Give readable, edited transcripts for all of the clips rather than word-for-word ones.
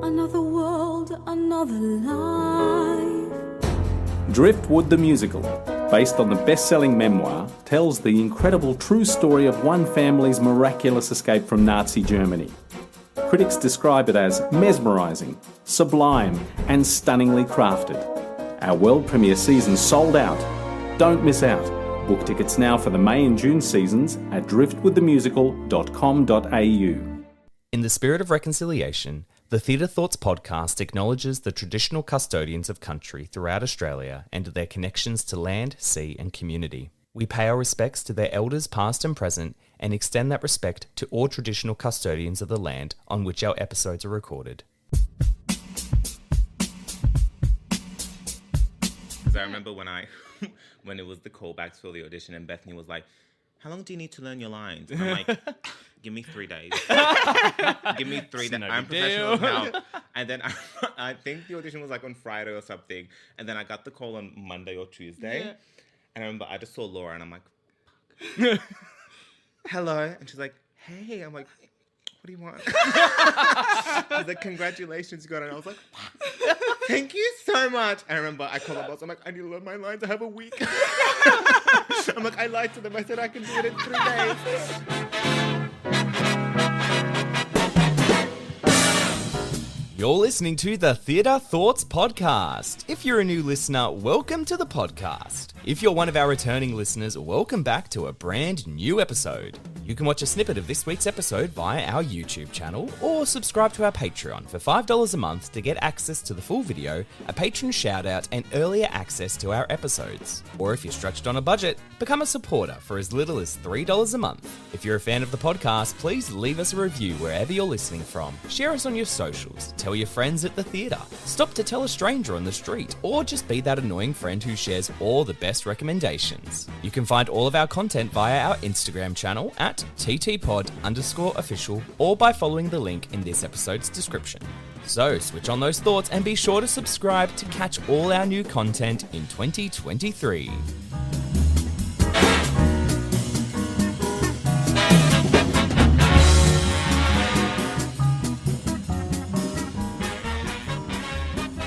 another world, another life. Driftwood the Musical, based on the best-selling memoir, tells the incredible true story of one family's miraculous escape from Nazi Germany. Critics describe it as mesmerising, sublime and stunningly crafted. Our world premiere season sold out. Don't miss out. Book tickets now for the May and June seasons at driftwoodthemusical.com.au. In the spirit of reconciliation, the Theatre Thoughts podcast acknowledges the traditional custodians of country throughout Australia and their connections to land, sea and community. We pay our respects to their elders past and present and extend that respect to all traditional custodians of the land on which our episodes are recorded. Because I remember when when it was the callbacks for the audition and Bethany was like, how long do you need to learn your lines? And I'm like, give me 3 days. Give me 3 days. I'm professional now. And then I think the audition was like on Friday or something. And then I got the call on Monday or Tuesday. Yeah. And I remember I just saw Laura and I'm like, fuck. Hello. And she's like, hey. I'm like, what do you want? She's like, congratulations, you got it. And I was like, thank you so much. And I remember I called my boss. I'm like, I need to learn my lines. I have a week. I'm like, I lied to them. I said I can do it in 3 days. You're listening to the Theatre Thoughts podcast. If you're a new listener, welcome to the podcast. If you're one of our returning listeners, welcome back to a brand new episode. You can watch a snippet of this week's episode via our YouTube channel or subscribe to our Patreon for $5 a month to get access to the full video, a patron shout-out and earlier access to our episodes. Or if you're stretched on a budget, become a supporter for as little as $3 a month. If you're a fan of the podcast, please leave us a review wherever you're listening from. Share us on your socials, tell your friends at the theatre, stop to tell a stranger on the street, or just be that annoying friend who shares all the best recommendations. You can find all of our content via our Instagram channel at ttpod_official or by following the link in this episode's description. So switch on those thoughts and be sure to subscribe to catch all our new content in 2023.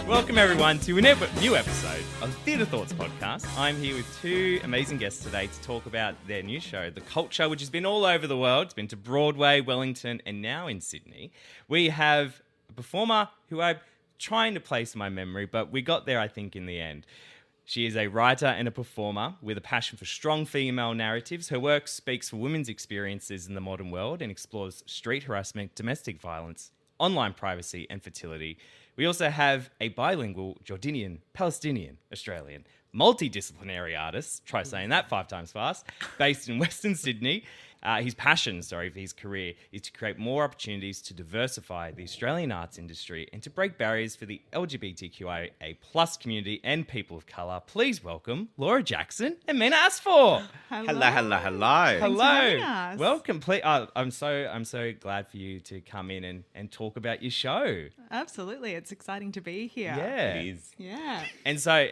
Welcome everyone to a new episode of the Theatre Thoughts podcast. I'm here with two amazing guests today to talk about their new show, The Culture, which has been all over the world. It's been to Broadway, Wellington, and now in Sydney. We have a performer who I'm trying to place in my memory, but we got there, I think, in the end. She is a writer and a performer with a passion for strong female narratives. Her work speaks for women's experiences in the modern world and explores street harassment, domestic violence, online privacy, and fertility. We also have a bilingual Jordanian, Palestinian, Australian, multidisciplinary artist, try saying that 5 times fast, based in Western Sydney. His passion, for his career is to create more opportunities to diversify the Australian arts industry and to break barriers for the LGBTQIA+ community and people of colour. Please welcome Laura Jackson and Mina Asfour. Hello. Hello. Welcome. Please, I'm so glad for you to come in and talk about your show. Absolutely. It's exciting to be here. Yeah. It is. Yeah. And so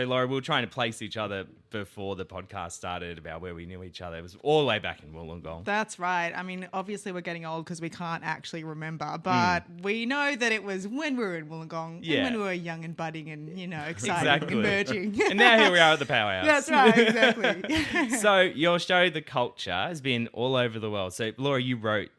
Laura, we were trying to place each other before the podcast started about where we knew each other. It was all the way back in Wollongong. That's right. I mean, obviously we're getting old because we can't actually remember, but we know that it was when we were in Wollongong and when we were young and budding and, exciting, emerging. And now here we are at the Powerhouse. That's right, exactly. So your show, The Culture, has been all over the world. So Laura, you wrote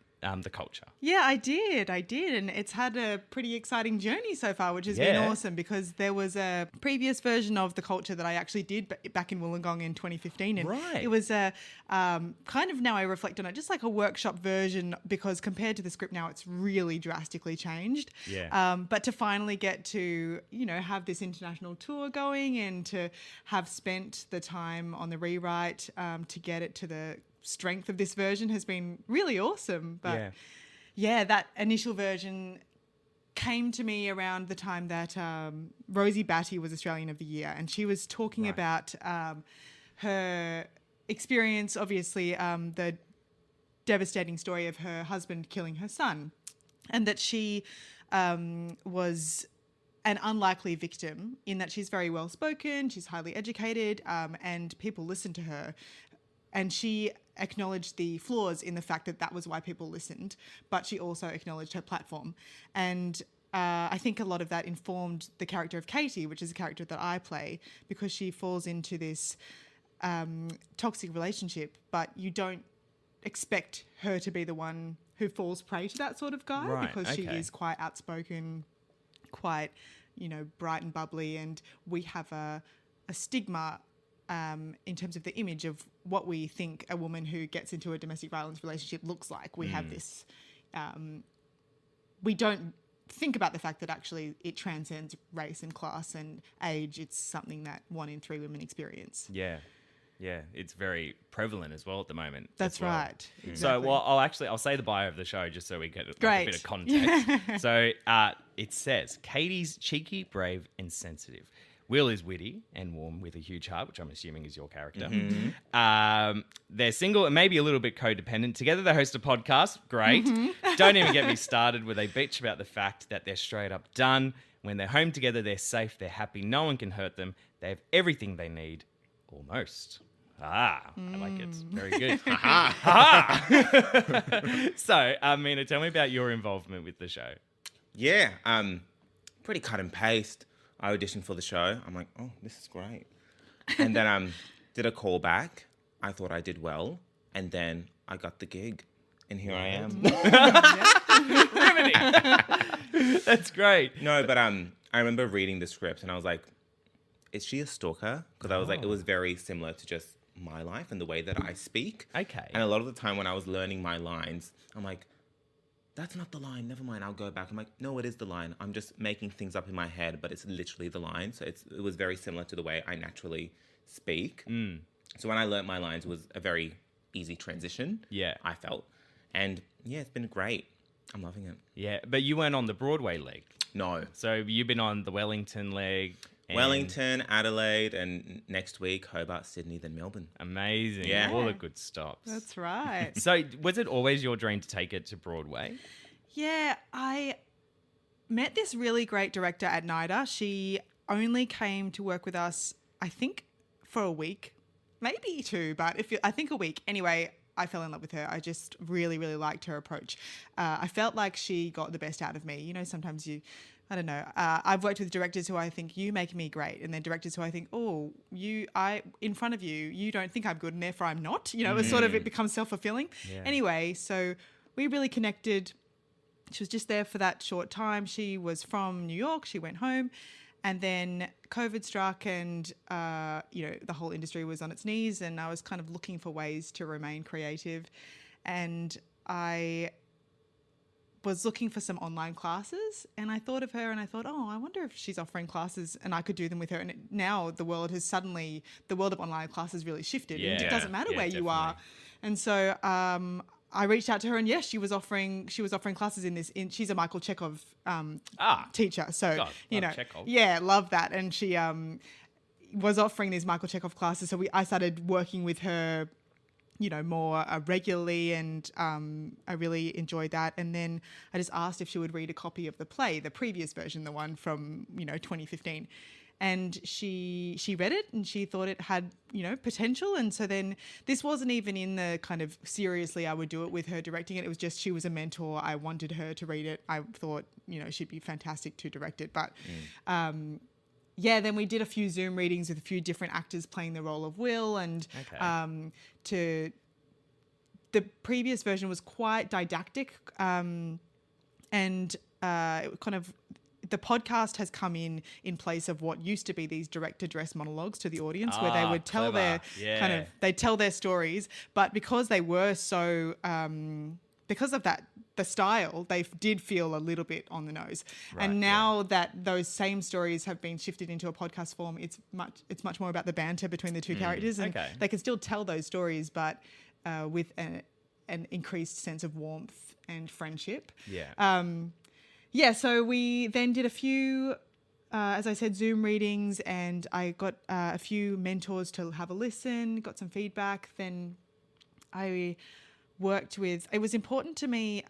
The Culture. Yeah, I did. And it's had a pretty exciting journey so far, which has been awesome because there was a previous version of The Culture that I actually did back in Wollongong in 2015. And it was a kind of, now I reflect on it, just like a workshop version because compared to the script now, it's really drastically changed. Yeah. But to finally get to, have this international tour going and to have spent the time on the rewrite to get it to the strength of this version has been really awesome. But that initial version came to me around the time that Rosie Batty was Australian of the Year, and she was talking about her experience, obviously the devastating story of her husband killing her son, and that she was an unlikely victim in that she's very well spoken, she's highly educated, and people listen to her. And she acknowledged the flaws in the fact that was why people listened, but she also acknowledged her platform. And I think a lot of that informed the character of Katie, which is a character that I play, because she falls into this toxic relationship, but you don't expect her to be the one who falls prey to that sort of guy, Right, because she okay. is quite outspoken, quite, bright and bubbly, and we have a stigma in terms of the image of what we think a woman who gets into a domestic violence relationship looks like. We have this... we don't think about the fact that actually it transcends race and class and age. It's something that 1 in 3 women experience. Yeah. Yeah, it's very prevalent as well at the moment. That's as well. right. So, Exactly. well, I'll say the bio of the show just so we get like, a Great. bit of context. So, it says, Katie's cheeky, brave, and sensitive. Will is witty and warm with a huge heart, which I'm assuming is your character. They're single and maybe a little bit codependent. Together they host a podcast. Great. Don't even get me started where they bitch about the fact that they're straight up done. When they're home together, they're safe, they're happy, no one can hurt them. They have everything they need. Almost. I like it. Very good. So, Mina, tell me about your involvement with the show. Yeah, pretty cut and paste. I auditioned for the show. I'm like, oh, this is great. And then did a callback. I thought I did well. And then I got the gig. And here I am. That's great. No, but I remember reading the script and I was like, is she a stalker? Because I was like, it was very similar to just my life and the way that I speak. Okay. And a lot of the time when I was learning my lines, I'm like, that's not the line. Never mind. I'll go back. I'm like, no, it is the line. I'm just making things up in my head, but it's literally the line. So it was very similar to the way I naturally speak. So when I learnt my lines, it was a very easy transition. Yeah. I felt. And yeah, it's been great. I'm loving it. Yeah, but you weren't on the Broadway leg. No. So you've been on the Wellington leg. and- Wellington, Adelaide, and next week, Hobart, Sydney, then Melbourne. Amazing. Yeah. All the good stops. That's right. So was it always your dream to take it to Broadway? Yeah, I met this really great director at NIDA. She only came to work with us, I think, for a week, maybe 2, but I think a week. Anyway, I fell in love with her. I just really, really liked her approach. I felt like she got the best out of me. You know, sometimes I don't know. I've worked with directors who I think, you make me great. And then directors who I think, in front of you, you don't think I'm good and therefore I'm not. You know, it becomes self-fulfilling. Yeah. Anyway, so we really connected. She was just there for that short time. She was from New York. She went home. And then COVID struck and, the whole industry was on its knees and I was kind of looking for ways to remain creative. And I was looking for some online classes and I thought of her and I thought, I wonder if she's offering classes and I could do them with her. And now the world of online classes really shifted. And it doesn't matter where you are. And so I reached out to her and yes, she was offering classes in this. She's a Michael Chekhov teacher. So, love Chekhov. Yeah, love that. And she was offering these Michael Chekhov classes. So I started working with her, more regularly and I really enjoyed that. And then I just asked if she would read a copy of the play, the previous version, the one from, 2015. And she read it and she thought it had, potential. And so then this wasn't even in the kind of seriously I would do it with her directing it. It was just she was a mentor. I wanted her to read it. I thought, she'd be fantastic to direct it. But then we did a few Zoom readings with a few different actors playing the role of Will. And the previous version was quite didactic it kind of... The podcast has come in place of what used to be these direct address monologues to the audience where they would tell they'd tell their stories, but because they were so because of that the style, they did feel a little bit on the nose. Right, and now that those same stories have been shifted into a podcast form, it's much more about the banter between the two characters, and they can still tell those stories, but with an increased sense of warmth and friendship. So we then did a few, as I said, Zoom readings, and I got a few mentors to have a listen, got some feedback. Then I worked with, it was important to me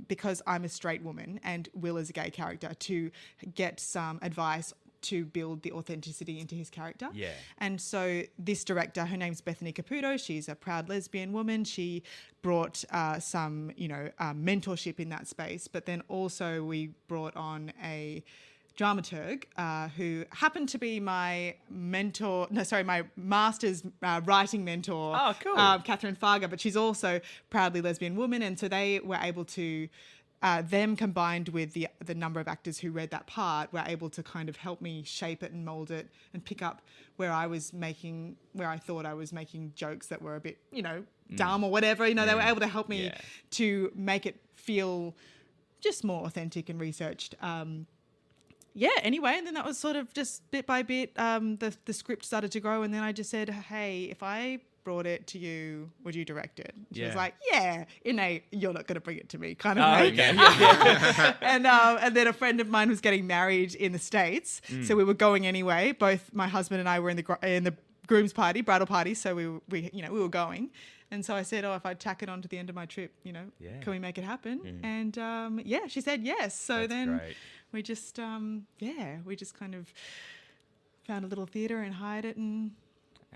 because I'm a straight woman and Will is a gay character, to get some advice to build the authenticity into his character. Yeah. And so this director, her name's Bethany Caputo. She's a proud lesbian woman. She brought some, mentorship in that space. But then also we brought on a dramaturg who happened to be my master's writing mentor. Oh, cool. Catherine Farga, but she's also proudly lesbian woman. And so they were able to, them combined with the number of actors who read that part, were able to kind of help me shape it and mold it and pick up where I thought I was making jokes that were a bit, dumb or whatever. They were able to help me to make it feel just more authentic and researched. Anyway, and then that was sort of just bit by bit, the script started to grow, and then I just said, hey, if I brought it to you, would you direct it? She was like, yeah, you're not going to bring it to me kind of way. Okay. And then a friend of mine was getting married in the States, so we were going anyway. Both my husband and I were in the groom's party, bridal party, so we were going. And so I said, if I tack it on to the end of my trip, can we make it happen? And she said yes. So That's then great. we just kind of found a little theatre and hired it and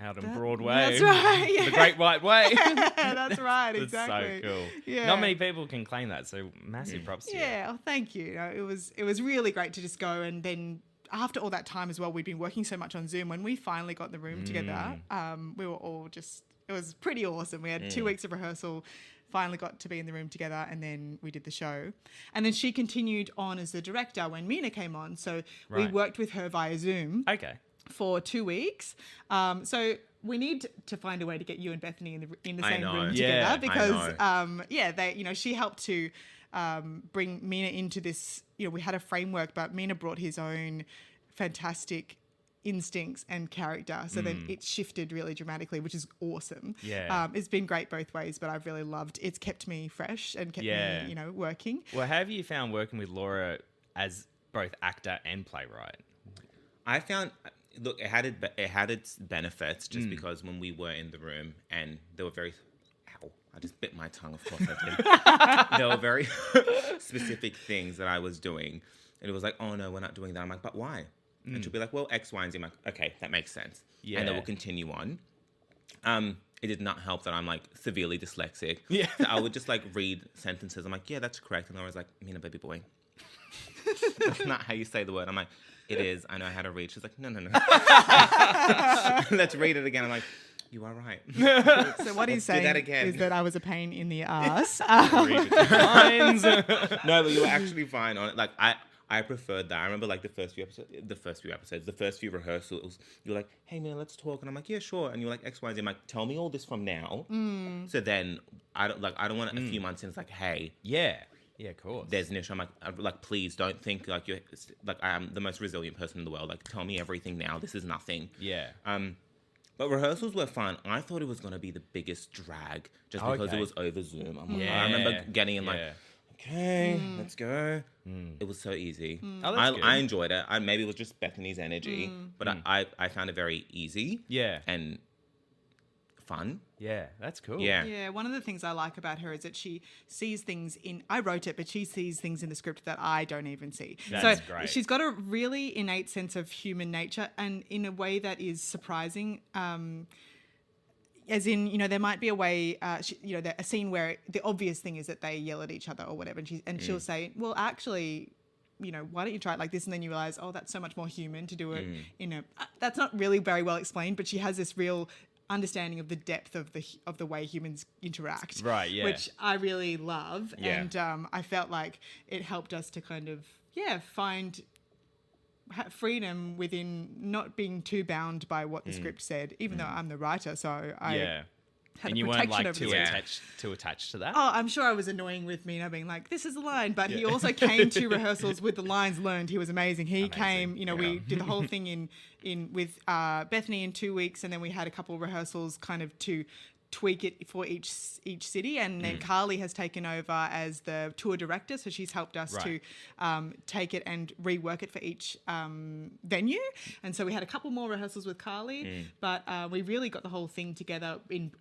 out on Broadway. That's right. Yeah. The Great White Way. That's right. Exactly. That's so cool. Yeah. Not many people can claim that, so massive props to you. Yeah. Oh, thank you. It was really great to just go, and then after all that time as well, we'd been working so much on Zoom. When we finally got the room together, we were all just. It was pretty awesome. We had 2 weeks of rehearsal. Finally got to be in the room together, and then we did the show. And then she continued on as the director when Mina came on. So we worked with her via Zoom. Okay. For 2 weeks. So we need to find a way to get you and Bethany in the same room Yeah, together, because she helped to bring Mina into this. We had a framework, but Mina brought his own fantastic instincts and character, so then it shifted really dramatically, which is awesome. It's been great both ways, but I've really loved it's kept me fresh and kept me working. Well, how have you found working with Laura as both actor and playwright? I found, look, it had its benefits just because when we were in the room and there were I just bit my tongue, of course I did. There were very specific things that I was doing, and it was like, oh no, we're not doing that. I'm like, but why? And she'll be like, well, X, Y, and Z. I'm like, okay, that makes sense. Yeah. And then we'll continue on. It did not help that I'm like severely dyslexic. Yeah. So I would just like read sentences. I'm like, yeah, that's correct. And I was like, Mina, baby boy. That's not how you say the word. I'm like, it is. I know how to read. She's like, no. Let's read it again. I'm like, you are right. So what he's saying is that I was a pain in the ass. Read between lines. No, but you were actually fine on it. Like I preferred that. I remember like the first few rehearsals, you're like, hey man, let's talk. And I'm like, yeah, sure. And you're like, X, Y, Z. I'm like, tell me all this from now. So then I don't want a few months in. It's like, hey. Yeah, of course. There's an issue. I'm like, please don't think like you're like I am the most resilient person in the world. Like, tell me everything now. This is nothing. Yeah. But rehearsals were fun. I thought it was going to be the biggest drag just because it was over Zoom. I remember getting in like, okay, let's go. It was so easy. Oh, that's good. I enjoyed it. Maybe it was just Bethany's energy, but I found it very easy. Yeah. And fun. Yeah, that's cool. Yeah, one of the things I like about her is that she sees things I wrote it, but she sees things in the script that I don't even see. That's great. She's got a really innate sense of human nature, and in a way that is surprising. As in, there might be a way, a scene where the obvious thing is that they yell at each other or whatever, and she'll say, well, actually, why don't you try it like this? And then you realize, oh, that's so much more human to do it that's not really very well explained, but she has this real understanding of the depth of the way humans interact, right? Yeah, which I really love, yeah. And I felt like it helped us to kind of find freedom within not being too bound by what the script said, even though I'm the writer, so I had and a you weren't protection like over too attached to that. Oh, I'm sure I was annoying with Mina being like, this is the line, but he also came to rehearsals with the lines learned. He was amazing. He came, we did the whole thing in with Bethany in 2 weeks, and then we had a couple of rehearsals kind of to tweak it for each city, and then Carly has taken over as the tour director, so she's helped us to take it and rework it for each venue. And so we had a couple more rehearsals with Carly, but we really got the whole thing together in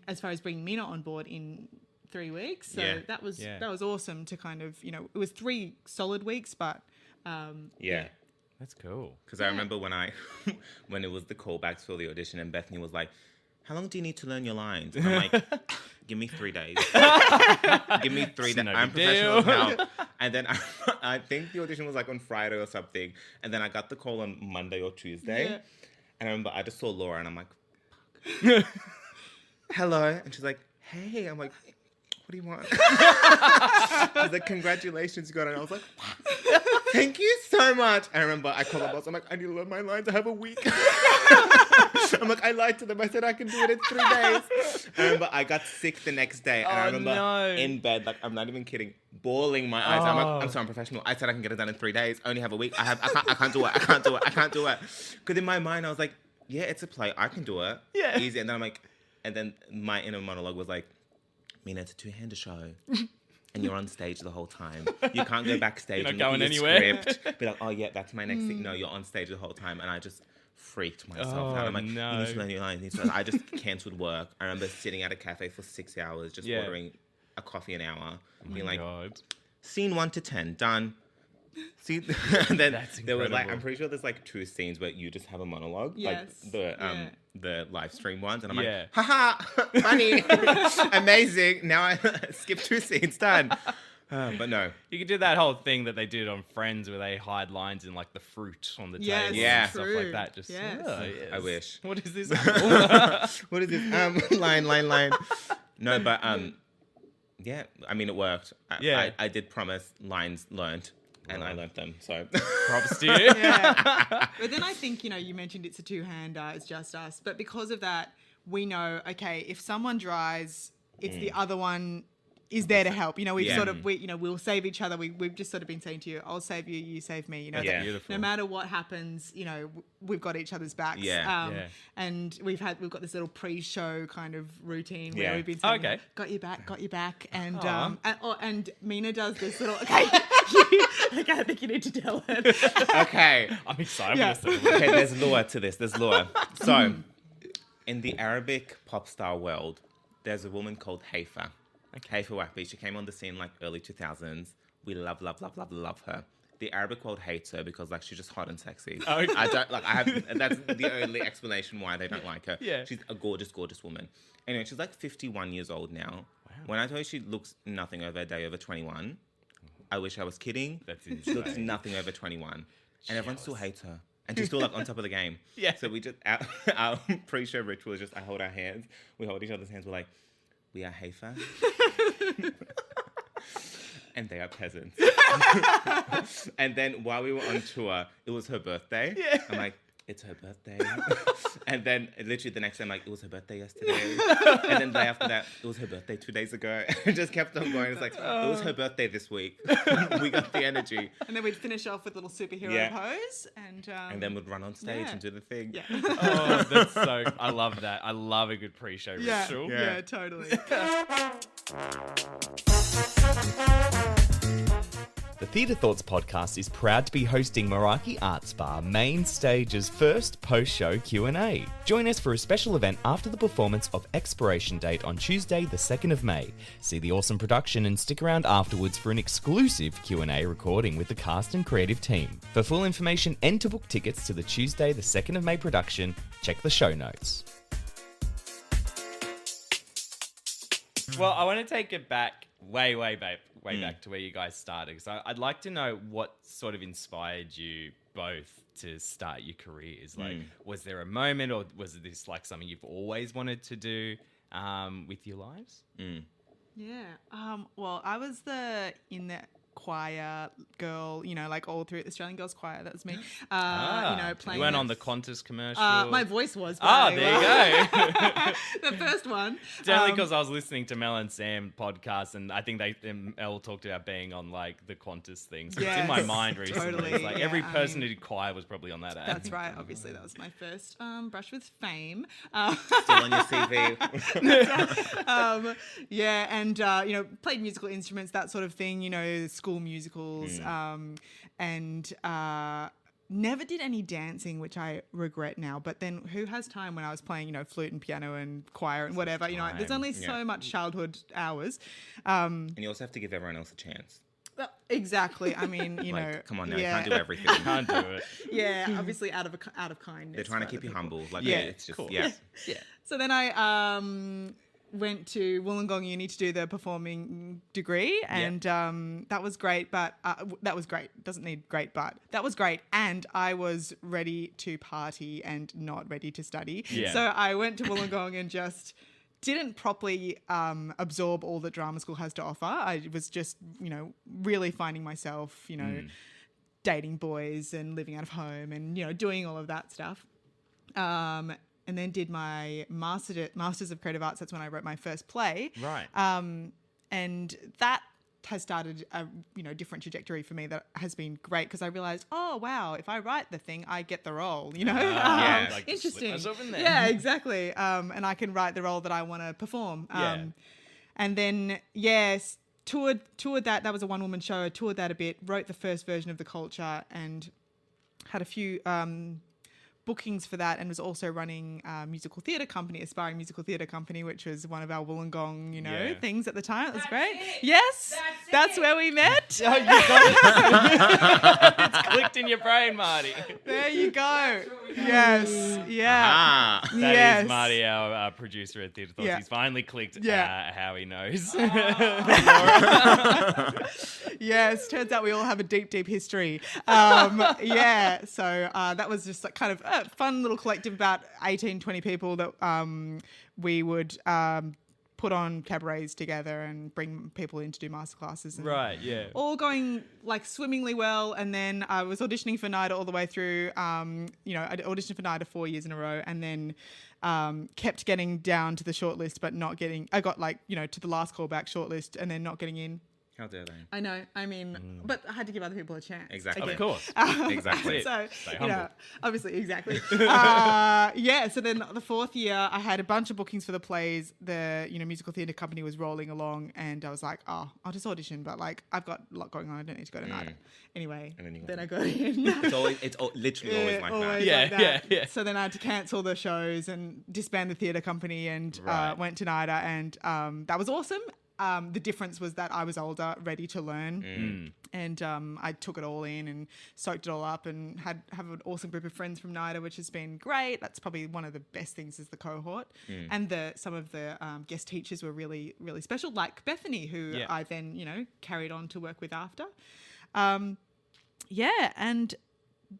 as far as bringing Mina on board in 3 weeks. So that was awesome to kind of, it was 3 solid weeks, but That's cool. Because I remember when when it was the callbacks for the audition, and Bethany was like, "How long do you need to learn your lines?" And I'm like, "Give me 3 days. Give me 3 days. No I'm big professional deal." now." And then I think the audition was like on Friday or something, and then I got the call on Monday or Tuesday. Yeah. And I remember I just saw Laura, and I'm like, "Fuck." Hello, and she's like, "Hey." I'm like, "What do you want?" She's like, "Congratulations, you got it." And I was like, "Thank you so much." And I remember I called my boss. I'm like, "I need to learn my lines. I have a week." I'm like, I lied to them. I said I can do it in 3 days. I remember I got sick the next day. And I remember in bed, like, I'm not even kidding, bawling my eyes. I'm like, I'm so unprofessional. I said I can get it done in 3 days. I only have a week. I can't do it. I can't do it. I can't do it. Because in my mind, I was like, yeah, it's a play. I can do it. Yeah. Easy. And then I'm like, and then my inner monologue was like, Mina, it's a two-hander show. And you're on stage the whole time. You can't go backstage You're and not look at going your anywhere. script. Be like, oh yeah, that's my next thing. No, you're on stage the whole time. And I just freaked myself out. I'm like, no. you need to learn your lines. I just cancelled work. I remember sitting at a cafe for 6 hours, just ordering a coffee an hour. Being like, God. scene 1 to 10, done. See, and then That's there was like, incredible. I'm pretty sure there's like 2 scenes where you just have a monologue, Yes. like the live stream ones, and I'm Yeah. like, haha, funny, amazing. Now I skip 2 scenes, done. But no, You could do that whole thing that they did on Friends where they hide lines in like the fruit on the Yes, table Yeah. and stuff true. like that. Just Yes. yes. I wish. What is this? What is this? Line. No, but yeah. I mean, it worked. I did promise lines learned, and I learned them. So Props to you. Yeah. But then I think, you mentioned it's a two-hander, it's just us. But because of that, we know, okay, if someone dries, it's the other one is there to help. We've Yeah. sort of, we'll save each other. We've just sort of been saying to you, I'll save you, you save me. That's Yeah. beautiful. No matter what happens, we've got each other's backs. Yeah. Yeah. And we've got this little pre-show kind of routine where Yeah. we've been saying, Okay. got your back. And Aw. and Mina does this little, okay, I think you need to tell her. okay. I'm excited Yeah. for this. Okay, there's lore to this. There's lore. So, in the Arabic pop star world, there's a woman called Haifa. Haifa Wafi. She came on the scene like early 2000s. We love her. The Arabic world hates her because like she's just hot and sexy. Okay. That's the only explanation why they don't like her. Yeah. She's a gorgeous woman. Anyway, she's like 51 years old now. Wow. When I tell you she looks nothing over a day over 21, I wish I was kidding. That's She looks insane. nothing over 21. And everyone still hates her. And she's still like on top of the game. Yeah. So we just, our pre-show ritual is just I hold our hands. We hold each other's hands. We're like, we are Haifa. And they are peasants. And then while we were on tour, it was her birthday. Yeah. I'm like, it's her birthday. And then literally the next day, I'm like, it was her birthday yesterday. And then the day after that, it was her birthday 2 days ago. It just kept on going. It's like, it was her birthday this week. We got the energy. And then we'd finish off with a little superhero Yeah. pose. And And then we'd run on stage Yeah. and do the thing. yeah. Oh, that's so. I love that. I love a good pre-show ritual. Yeah, totally. The Theatre Thoughts podcast is proud to be hosting Meraki Arts Bar Main Stage's first post-show Q&A. Join us for a special event after the performance of Expiration Date on Tuesday the 2nd of May. See the awesome production and stick around afterwards for an exclusive Q&A recording with the cast and creative team. For full information and to book tickets to the Tuesday the 2nd of May production, check the show notes. Well, I want to take it back way back to where you guys started. Because I'd like to know what sort of inspired you both to start your careers. Like, was there a moment, or was this like something you've always wanted to do with your lives? Yeah. Well, I was in the choir girl, like all through Australian Girls Choir. That was me. Playing. You went on the Qantas commercial. My voice was. Oh, there you go. The first one. Definitely, because I was listening to Mel and Sam podcast, and I think Elle talked about being on like the Qantas thing. So it's in my Yes, mind recently. totally, It's like yeah, every I person mean- who did choir was probably on that ad. That's right. Obviously, that was my first brush with fame. Still on your CV. Yeah, and played musical instruments, that sort of thing. School musicals, and never did any dancing, which I regret now. But then, who has time when I was playing, flute and piano and choir and whatever? There's only so much childhood hours. And you also have to give everyone else a chance. Exactly. I mean, you know, come on now, yeah. you can't do everything. Can't do it. Yeah, obviously out of kindness. They're trying to for keep other you people. humble. Like, Yeah, it's just, cool. yeah. Yeah. So then I went to Wollongong Uni to do the performing degree, and that was great. But that was great. Doesn't need great, but that was great. And I was ready to party and not ready to study. Yeah. So I went to Wollongong and just didn't properly absorb all that drama school has to offer. I was just, you know, really finding myself, you know, dating boys and living out of home and, you know, doing all of that stuff. And then did my Masters of Creative Arts. That's when I wrote my first play. Right. And that has started a, you know, different trajectory for me that has been great because I realized, oh, wow, if I write the thing, I get the role, you know? Yeah. Like, Interesting. slip myself in there. Yeah, exactly. And I can write the role that I want to perform. Yeah. And then, yes, toured that. That was a one-woman show. I toured that a bit, wrote the first version of The Culture and had a few bookings for that, and was also running a musical theatre company, Aspiring Musical Theatre Company, which was one of our Wollongong, you know, things at the time. It was great. Yes, that's where we met. Oh, you got it. It's clicked in your brain, Marty. There you go. Yes. Yeah. Ah. That Yes. is Marty, our producer at Theatre Thoughts. Yeah. He's finally clicked Yeah. how he knows. Yes, turns out we all have a deep, deep history. Yeah, so that was just like kind of a fun little collective, about 18, 20 people that we would put on cabarets together and bring people in to do masterclasses. And Right, yeah. all going like swimmingly well. And then I was auditioning for NIDA all the way through. You know, I auditioned for NIDA 4 years in a row, and then kept getting down to the shortlist, but not getting. I got like, you know, to the last callback shortlist, and then not getting in. How dare they? I know. I mean, but I had to give other people a chance. Exactly. again. Of course. Exactly. So, Stay you humble. know, obviously, exactly. Yeah. So then the fourth year, I had a bunch of bookings for the plays. The, you know, musical theatre company was rolling along, and I was like, oh, I'll just audition. But like, I've got a lot going on. I don't need to go to NIDA. Anyway, And then you got then in. I got in. It's literally always like that. Yeah, like that. yeah, yeah. So then I had to cancel the shows and disband the theatre company, and Right. went to NIDA, and that was awesome. The difference was that I was older, ready to learn, and I took it all in and soaked it all up, and have an awesome group of friends from NIDA, which has been great. That's probably one of the best things, is the cohort, and some of the guest teachers were really, really special, like Bethany, who Yeah. I then, you know, carried on to work with after. And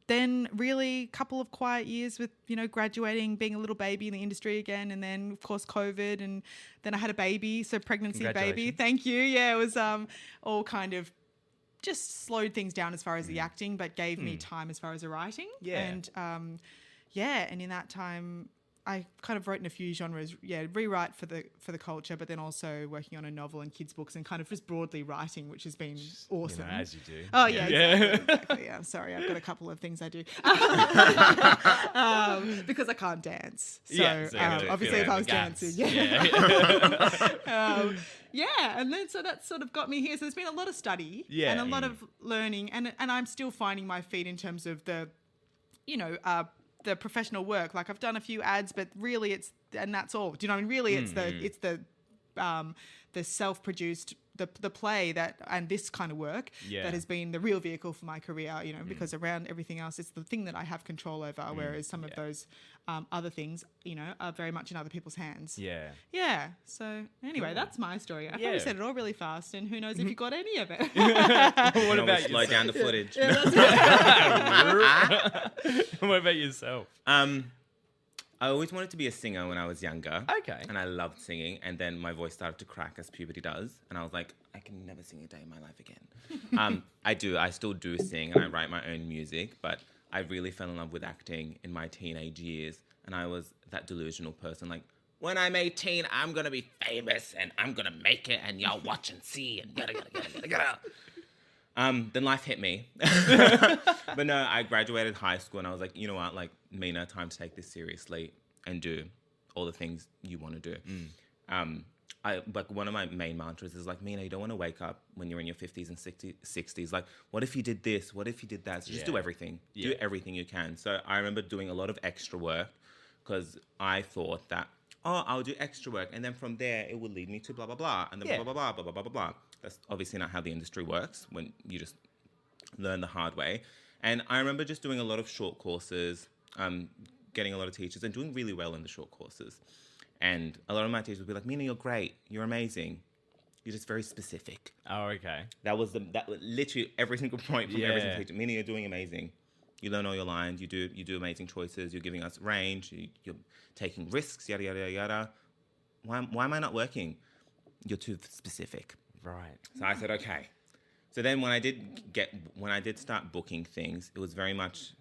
then really couple of quiet years with, you know, graduating, being a little baby in the industry again, and then of course COVID, and then I had a baby, so pregnancy, baby. Congratulations. Thank you. Yeah, it was all kind of just slowed things down as far as the acting, but gave me time as far as the writing. Yeah. And and in that time I kind of wrote in a few genres, rewrite for the culture, but then also working on a novel and kids' books, and kind of just broadly writing, which has been awesome. You know, as you do. Oh, yeah. Exactly. Yeah, sorry, I've got a couple of things I do. Because I can't dance. So, obviously, if I was dancing. And then so that sort of got me here. So there's been a lot of study and a lot of learning, and I'm still finding my feet in terms of the, you know, the professional work. Like, I've done a few ads, but really and that's all. Do you know what I mean? Really, it's the self-produced, the play and this kind of work that has been the real vehicle for my career, you know, because around everything else, it's the thing that I have control over, whereas some of those other things, you know, are very much in other people's hands. Yeah. Yeah. So anyway, that's my story. I probably said it all really fast, and who knows if you got any of it. What about slow down the footage? What about yourself? I always wanted to be a singer when I was younger. Okay. And I loved singing. And then my voice started to crack, as puberty does. And I was like, I can never sing a day in my life again. I still do sing, and I write my own music. But I really fell in love with acting in my teenage years. And I was that delusional person, like, when I'm 18, I'm going to be famous and I'm going to make it and y'all watch and see and yada, yada, yada, yada, yada. Then life hit me. But no, I graduated high school and I was like, you know what, like, Mina, time to take this seriously and do all the things you want to do. Like, one of my main mantras is like, Mina, you don't want to wake up when you're in your 50s and 60s. Like, what if you did this? What if you did that? So just do everything. Do everything you can. So I remember doing a lot of extra work because I thought that, I'll do extra work, and then from there it will lead me to blah blah blah, and then blah blah blah blah blah blah blah blah. That's obviously not how the industry works when you just learn the hard way. And I remember just doing a lot of short courses, getting a lot of teachers and doing really well in the short courses. And a lot of my teachers would be like, Mina, you're great. You're amazing. You're just very specific. Oh, okay. That was literally every single point from every single teacher. Mina, you're doing amazing. You learn all your lines. You do amazing choices. You're giving us range. You're taking risks. Yada yada yada. Why am I not working? You're too specific. Right. So I said okay. So then when I did start booking things, it was very much,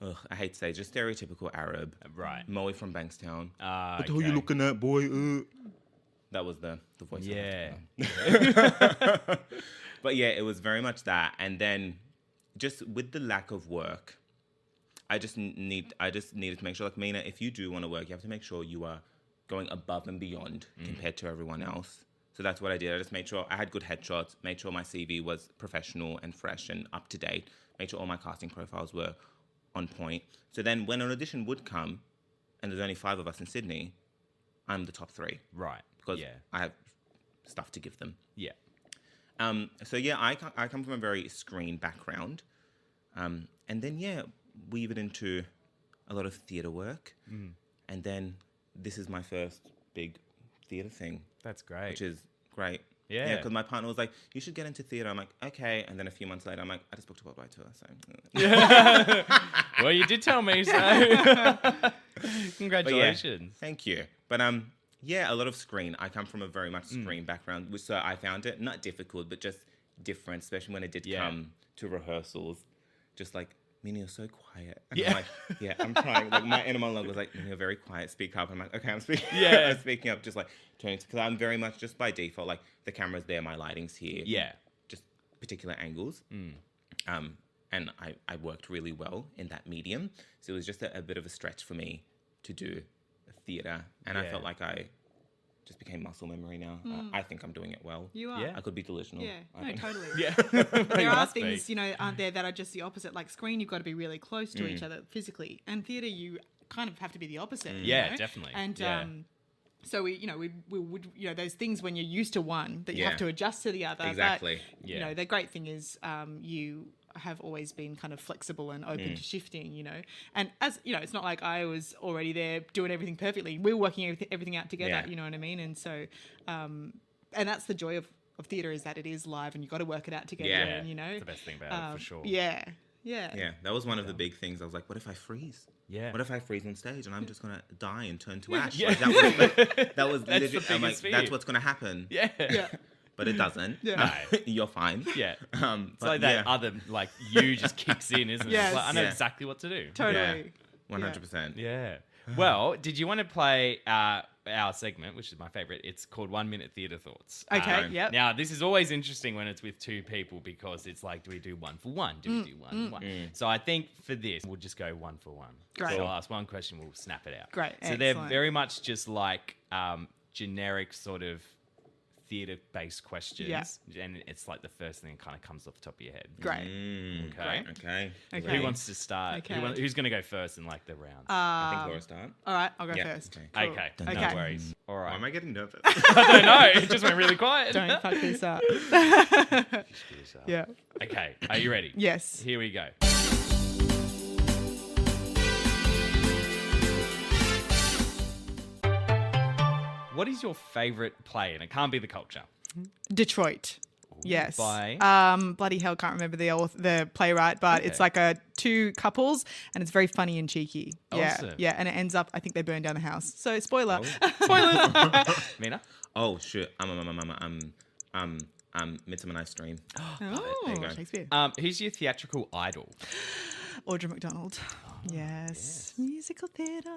I hate to say, just stereotypical Arab. Right. Moe from Bankstown. What the hell you looking at, boy? That was the voice. Yeah. But yeah, it was very much that. And then just with the lack of work, I just needed to make sure, like, Mina, if you do want to work, you have to make sure you are going above and beyond compared to everyone else. So that's what I did. I just made sure I had good headshots, made sure my CV was professional and fresh and up to date, made sure all my casting profiles were on point. So then when an audition would come, and there's only 5 of us in Sydney, I'm the top 3. Right. Because I have stuff to give them. Yeah. So yeah, I come from a very screen background. And then, weave it into a lot of theatre work. And then this is my first big theatre thing. That's great. Which is great. Yeah. Because my partner was like, you should get into theatre. I'm like, okay. And then a few months later, I'm like, I just booked a Broadway tour. So. Well, you did tell me, so congratulations. Thank you. But a lot of screen. I come from a very much screen background, so I found it not difficult, but just different, especially when it did come to rehearsals. Just like, Mina, you're so quiet. And I'm like, I'm trying. Like, my inner monologue was like, Mina, you're very quiet. Speak up. I'm like, okay, I'm speaking. I'm speaking up. Just like turning because I'm very much just by default, like the camera's there, my lighting's here. Yeah. Just particular angles. And I worked really well in that medium. So it was just a bit of a stretch for me to do theatre. And I felt like I just became muscle memory now. I think I'm doing it well. You are. Yeah. I could be delusional. Yeah, no, totally. Yeah. There are things, aren't there, that are just the opposite. Like screen, you've got to be really close to each other physically. And theatre, you kind of have to be the opposite. Yeah, definitely. And so we would, those things when you're used to one that you have to adjust to the other. Exactly. But, the great thing is you have always been kind of flexible and open to shifting, And as, it's not like I was already there doing everything perfectly. We were working everything out together, you know what I mean? And so, and that's the joy of theatre is that it is live and you've got to work it out together. Yeah, and, it's the best thing about it, for sure. Yeah. Yeah, that was one of the big things. I was like, what if I freeze? Yeah. What if I freeze on stage and I'm just going to die and turn to ash? Yeah. Like, that was That's legit. the I'm like, biggest fear. that's what's going to happen. Yeah. But it doesn't. No. You're fine. Yeah. It's like that other, like, you just kicks in, isn't it? Yes. It's like, I know exactly what to do. Totally. 100%. Yeah. Well, did you want to play our segment, which is my favourite? It's called 1 Minute Theatre Thoughts. Okay, yep. Now, this is always interesting when it's with 2 people because it's like, do we do 1 for 1? Do we do 1 for 1? So I think for this, we'll just go 1 for 1. Great. So I'll ask one question, we'll snap it out. Great, So they're excellent. very much just like generic sort of theatre-based questions. Yeah. And it's like the first thing that kind of comes off the top of your head. Great. Okay. Okay. Who wants to start? Okay. Who's going to go first in like the round? I think Laura start. All right, I'll go Yeah, first. okay. Cool. Okay, no worries. All Why right. am I getting nervous? I don't know. It just went really quiet. Don't fuck this up. Yeah. Okay, are you ready? Yes. Here we go. What is your favourite play? And it can't be The Culture. Detroit. Yes. by? Bloody hell, can't remember the playwright, but it's like 2 couples, and it's very funny and cheeky. Yeah, Awesome. yeah, and it ends up, I think they burn down the house. So spoiler, Spoilers. Mina? Oh, shit. Midsummer Night's Dream. There you go. Shakespeare. Who's your theatrical idol? Audra McDonald. Yes. Musical theatre.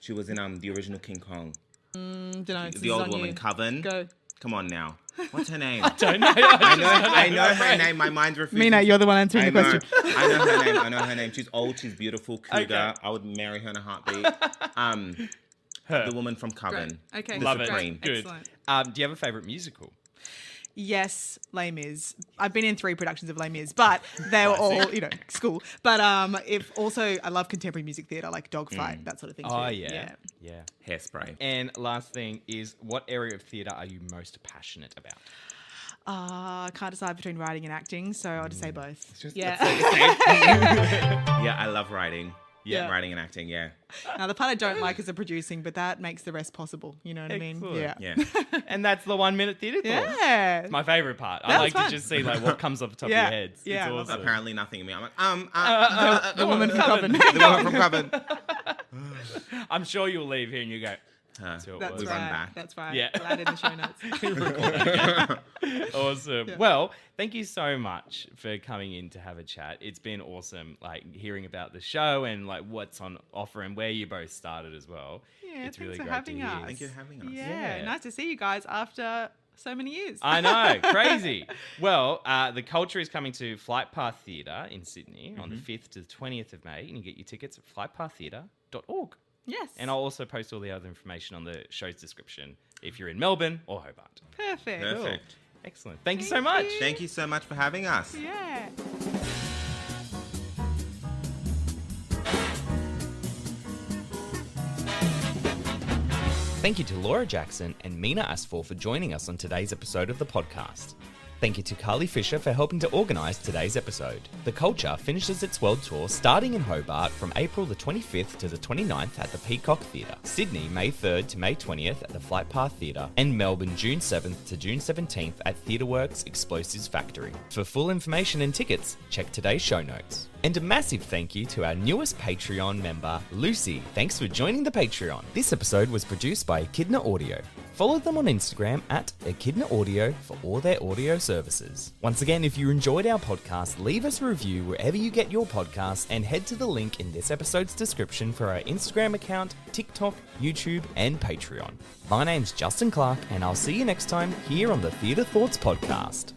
She was in the original King Kong. Don't know. The old woman, Coven. Go. Come on now. What's her name? Don't know. I know her name. My mind's refusing. Mina, you're the one answering the question. I know her name. She's old. She's beautiful. Cougar. Okay. I would marry her in a heartbeat. Her. The woman from Coven. Great. Okay. The Love it. Supreme. Good. Excellent. Do you have a favourite musical? Yes, Les Mis. I've been in 3 productions of Les Mis, but they were all, school. But if also, I love contemporary music theatre, like Dogfight, that sort of thing too. Oh, yeah. Hairspray. And last thing is, what area of theatre are you most passionate about? I can't decide between writing and acting, so I'll just say both. Yeah, I love writing. Yeah. Writing and acting, yeah. Now, the part I don't like is the producing, but that makes the rest possible. You know what I mean? Excellent. Yeah. And that's the 1 minute theatre thoughts. Yeah. It's my favourite part. I That like was to fun. just see like what comes off the top Yeah. of your heads. Yeah, I It's love awesome. Apparently nothing in me. I'm like, The woman from Coven. the woman from Coven. I'm sure you'll leave here and you go, That's it right. was. run back. That's right. Yeah. We'll add in the show notes. Awesome. Yeah. Well, thank you so much for coming in to have a chat. It's been awesome, like hearing about the show and like what's on offer and where you both started as well. Yeah, it's really thanks for great having to hear. us. Thank you for having us. Yeah, Yeah. nice to see you guys after so many years. I know, crazy. Well, the Culture is coming to Flight Path Theatre in Sydney on the 5th to the 20th of May, and you get your tickets at flightpaththeatre.org. Yes. And I'll also post all the other information on the show's description if you're in Melbourne or Hobart. Perfect. Perfect. Excellent. Thank you so much. Thank you so much for having us. Yeah. Thank you to Laura Jackson and Mina Asfour for joining us on today's episode of the podcast. Thank you to Carly Fisher for helping to organise today's episode. The Culture finishes its world tour starting in Hobart from April the 25th to the 29th at the Peacock Theatre, Sydney May 3rd to May 20th at the Flight Path Theatre, and Melbourne June 7th to June 17th at TheatreWorks Explosives Factory. For full information and tickets, check today's show notes. And a massive thank you to our newest Patreon member, Lucy. Thanks for joining the Patreon. This episode was produced by Echidna Audio. Follow them on Instagram at Echidna Audio for all their audio services. Once again, if you enjoyed our podcast, leave us a review wherever you get your podcasts and head to the link in this episode's description for our Instagram account, TikTok, YouTube, and Patreon. My name's Justin Clarke, and I'll see you next time here on the Theatre Thoughts Podcast.